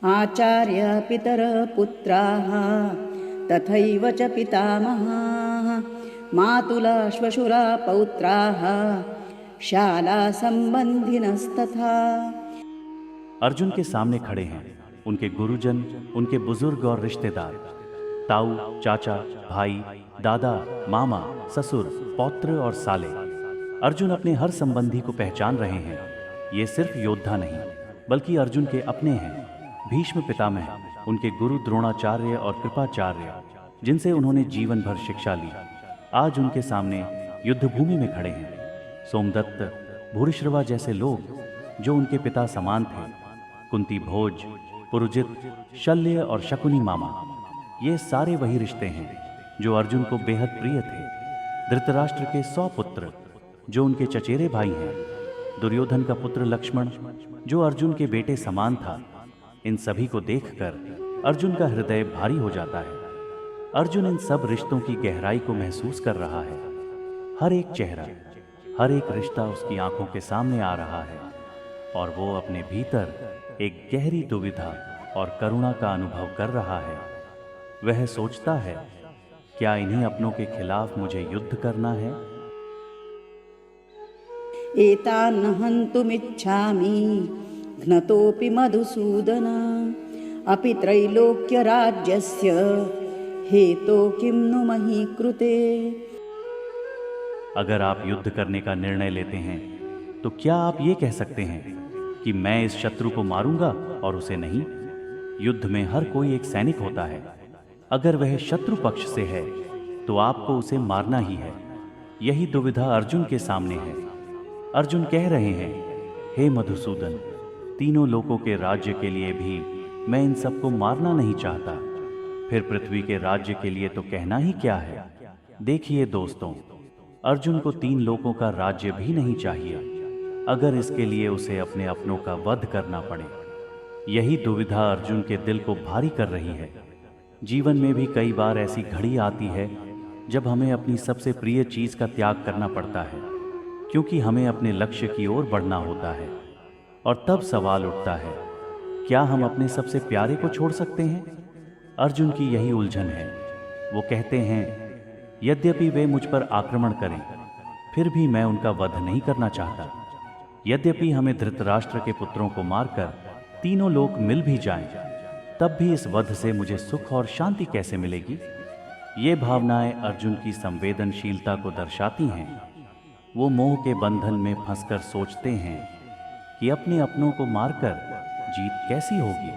आचार्य पितर पुत्राः तथैव च पितामहाः मातुला श्वशुरा पौत्राः शाला संबंधिनस्तथा। अर्जुन के सामने खड़े हैं उनके गुरुजन, उनके बुजुर्ग और रिश्तेदार, ताऊ, चाचा, भाई, दादा, मामा, ससुर, पौत्र और साले। अर्जुन अपने हर संबंधी को पहचान रहे हैं। ये सिर्फ योद्धा नहीं बल्कि अर्जुन के अपने हैं। भीष्म पितामह, उनके गुरु द्रोणाचार्य और कृपाचार्य, जिनसे उन्होंने जीवन भर शिक्षा ली, आज उनके सामने युद्धभूमि में खड़े हैं। सोमदत्त, भूरिश्रवा जैसे लोग जो उनके पिता समान थे, कुंती भोज, पुरुजित, शल्य और शकुनी मामा, ये सारे वही रिश्ते हैं जो अर्जुन को बेहद प्रिय थे। धृतराष्ट्र के 100 पुत्र जो उनके चचेरे भाई हैं, दुर्योधन का पुत्र लक्ष्मण जो अर्जुन के बेटे समान था, इन सभी को देखकर अर्जुन का हृदय भारी हो जाता है। अर्जुन इन सब रिश्तों की गहराई को महसूस कर रहा है। हर एक चेहरा, हर एक रिश्ता उसकी आंखों के सामने आ रहा है और वो अपने भीतर एक गहरी दुविधा और करुणा का अनुभव कर रहा है। वह सोचता है, क्या इन्हीं अपनों के खिलाफ मुझे युद्ध करना है? एतान् हन्तुमिच्छामि घ्नतोऽपि मधुसूदन अपि त्रैलोक्यराज्यस्य हेतो किं नु मही कृते। अगर आप युद्ध करने का निर्णय लेते हैं तो क्या आप ये कह सकते हैं कि मैं इस शत्रु को मारूंगा और उसे नहीं? युद्ध में हर कोई एक सैनिक होता है। अगर वह शत्रु पक्ष से है तो आपको उसे मारना ही है। यही दुविधा अर्जुन के सामने है। अर्जुन कह रहे हैं, हे मधुसूदन, तीनों लोकों के राज्य के लिए भी मैं इन सबको मारना नहीं चाहता, फिर पृथ्वी के राज्य के लिए तो कहना ही क्या है। देखिए दोस्तों, अर्जुन को 3 लोकों का राज्य भी नहीं चाहिए, अगर इसके लिए उसे अपने अपनों का वध करना पड़े। यही दुविधा अर्जुन के दिल को भारी कर रही है। जीवन में भी कई बार ऐसी घड़ी आती है जब हमें अपनी सबसे प्रिय चीज का त्याग करना पड़ता है, क्योंकि हमें अपने लक्ष्य की ओर बढ़ना होता है। और तब सवाल उठता है, क्या हम अपने सबसे प्यारे को छोड़ सकते हैं? अर्जुन की यही उलझन है। वो कहते हैं, यद्यपि वे मुझ पर आक्रमण करें, फिर भी मैं उनका वध नहीं करना चाहता। यद्यपि हमें धृतराष्ट्र के पुत्रों को मारकर तीनों लोक मिल भी जाएं, तब भी इस वध से मुझे सुख और शांति कैसे मिलेगी? ये भावनाएं अर्जुन की संवेदनशीलता को दर्शाती हैं। वो मोह के बंधन में फंसकर सोचते हैं कि अपने अपनों को मारकर जीत कैसी होगी।